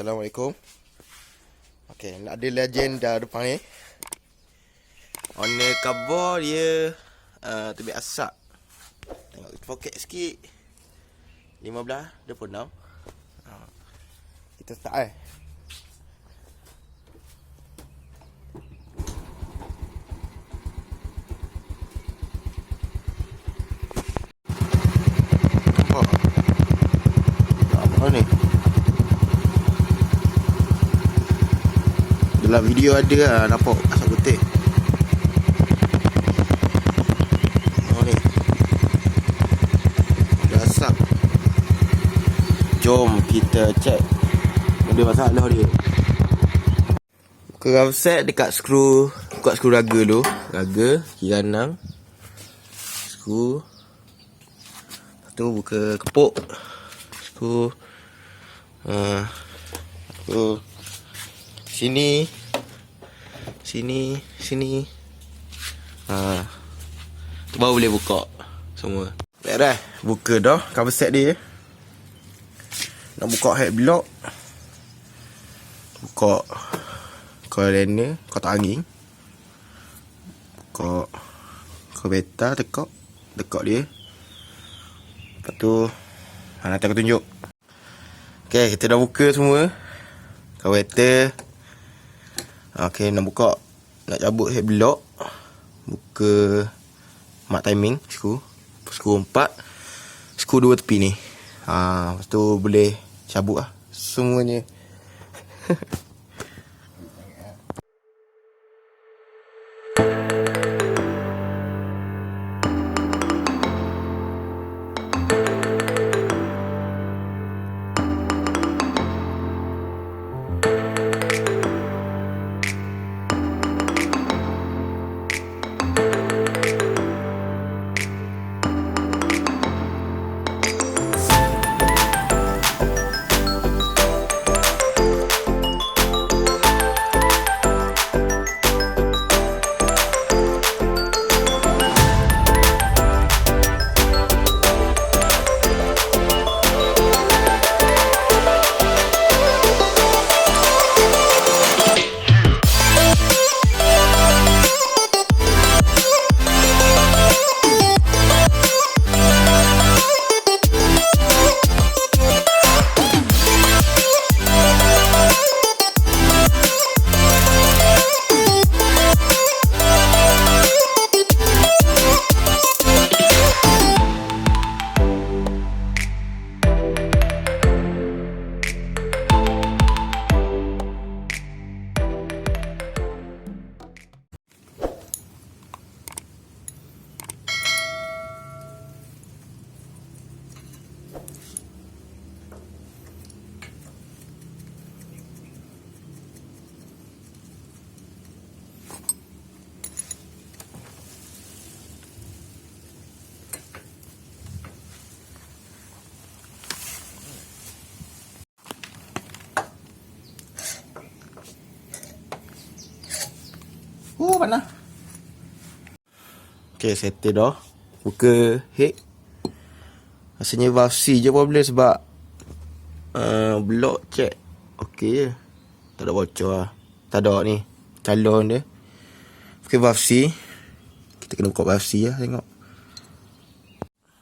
Assalamualaikum. Okay, nak ada Lagenda depan ni. Owner cover dia Berasap. Tengok poket sikit. 15, 26. Kita start Apa ni? Dalam video ada lah, nampak asap putih. Oh ni, Berasap. Jom kita cek ada masalah dia. Buka offset dekat skru. Buka skru raga dulu. Raga kiri kanan, skru. Lepas tu buka kepuk skru. Skru sini, sini. Tu baru boleh buka semua. Baik dah, buka dah cover set dia. Nak buka head block, buka coil liner, kotak angin, buka beta, tekak dia. Lepas tu nanti aku tunjuk. Okay, kita dah buka semua cover. Okay, nak buka, nak cabut head block, buka mat timing skru 4, skru 2 tepi ni. Lepas tu boleh cabut lah semuanya. Panas. Okay, settle dah. Buka head. Rasanya valve C je problem sebab block check okey je. Tak ada bocor lah. Tak ada ni calon dia. Okay, valve C. Kita kena buka valve C lah, tengok.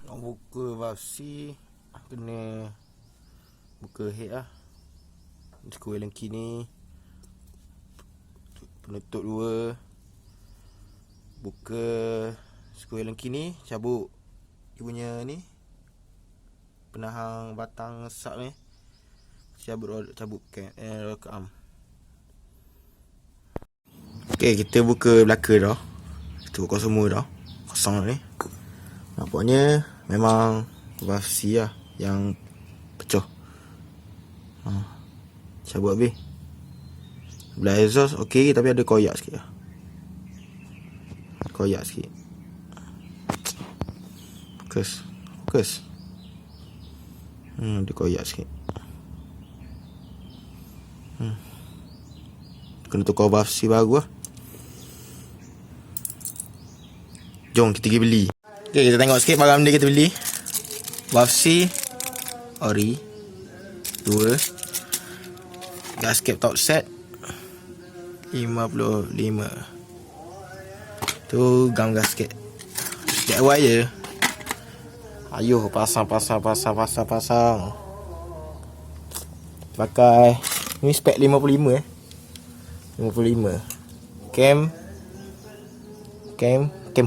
Nak buka valve C, kena buka head lah. Skru lengki ni, penutup 2. Buka skru lengki ni, cabut dia punya ni, penahan batang sap ni. Cabut arm. Okay, kita buka belakang dah. Kita buka semua dah. Kosong ni. Nampaknya memang valve C lah yang pecah. Cabut habis. Belah exhaust okey, tapi ada koyak sikit lah. Koyak sikit. Fokus. Dia koyak sikit. Kena tukar valve C baru lah. Jom kita pergi beli. Okay, kita tengok sikit barang benda kita beli. Valve C ori 2, Gasket top set 55. Tu gam gasket. DIY je. Ayuh pasang. Pakai ni spec 55 55. Cam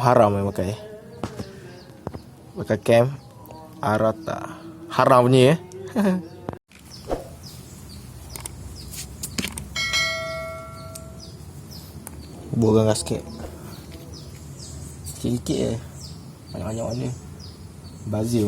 haram pakai. Pakai cam Arata. Haram punya Buang gasket. Sikit je. Banyak-banyak mana. Bazir.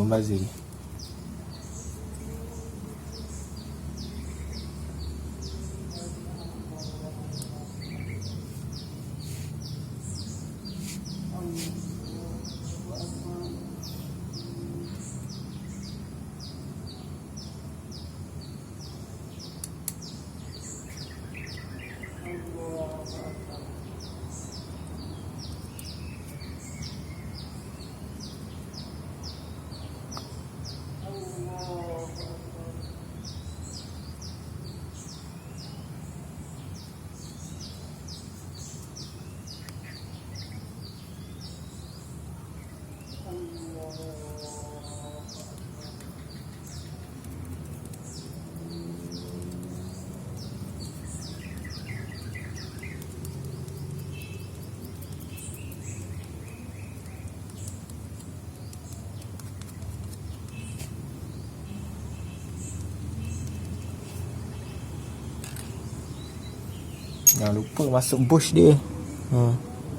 Jangan lupa masuk bush dia.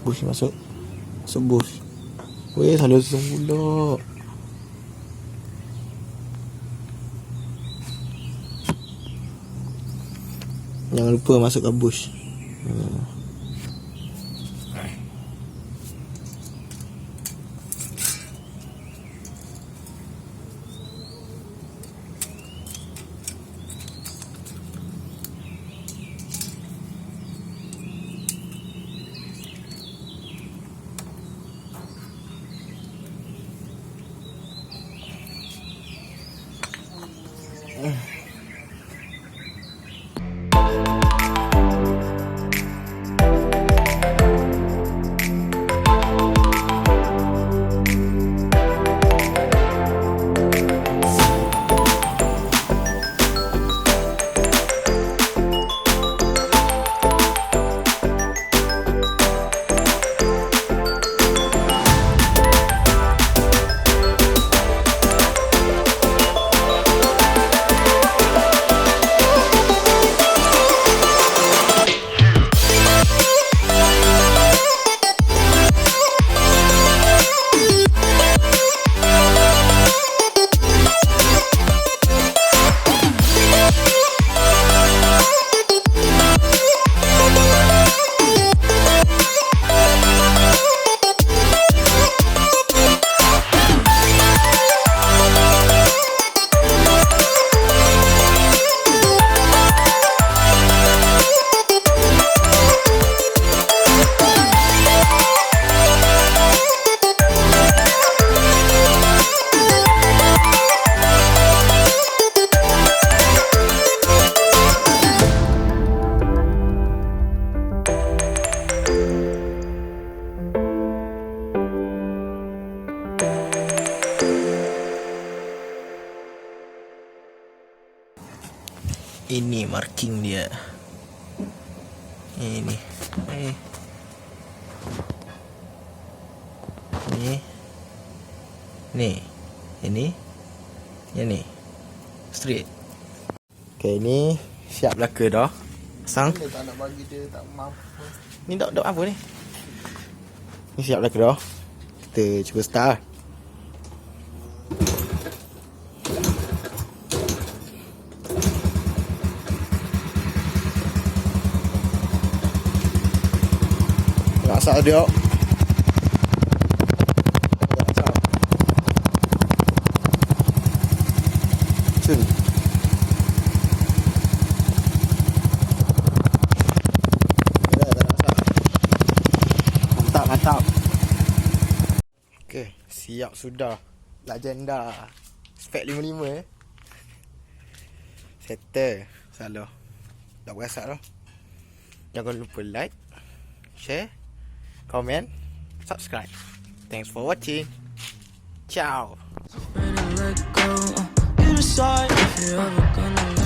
Bush masuk bush. Weh, salah zoom pula. Jangan lupa masuk ke bush. Ini marking dia. Ini. Ini. Yang ni. Straight. Okay, ni siap belaka dah. Pasang. Dia tak nak bagi dia tak mampu. Ni dok apa ni? Ni siap belaka dah. Kita cuba start. Asal dia. Cun. Mantap. Okey, siap sudah. Lagenda. Spec 55 Settle. Salah. dah berasap dah. Jangan lupa like, share, komen, subscribe. Thanks for watching. Ciao. You decide if you're ever gonna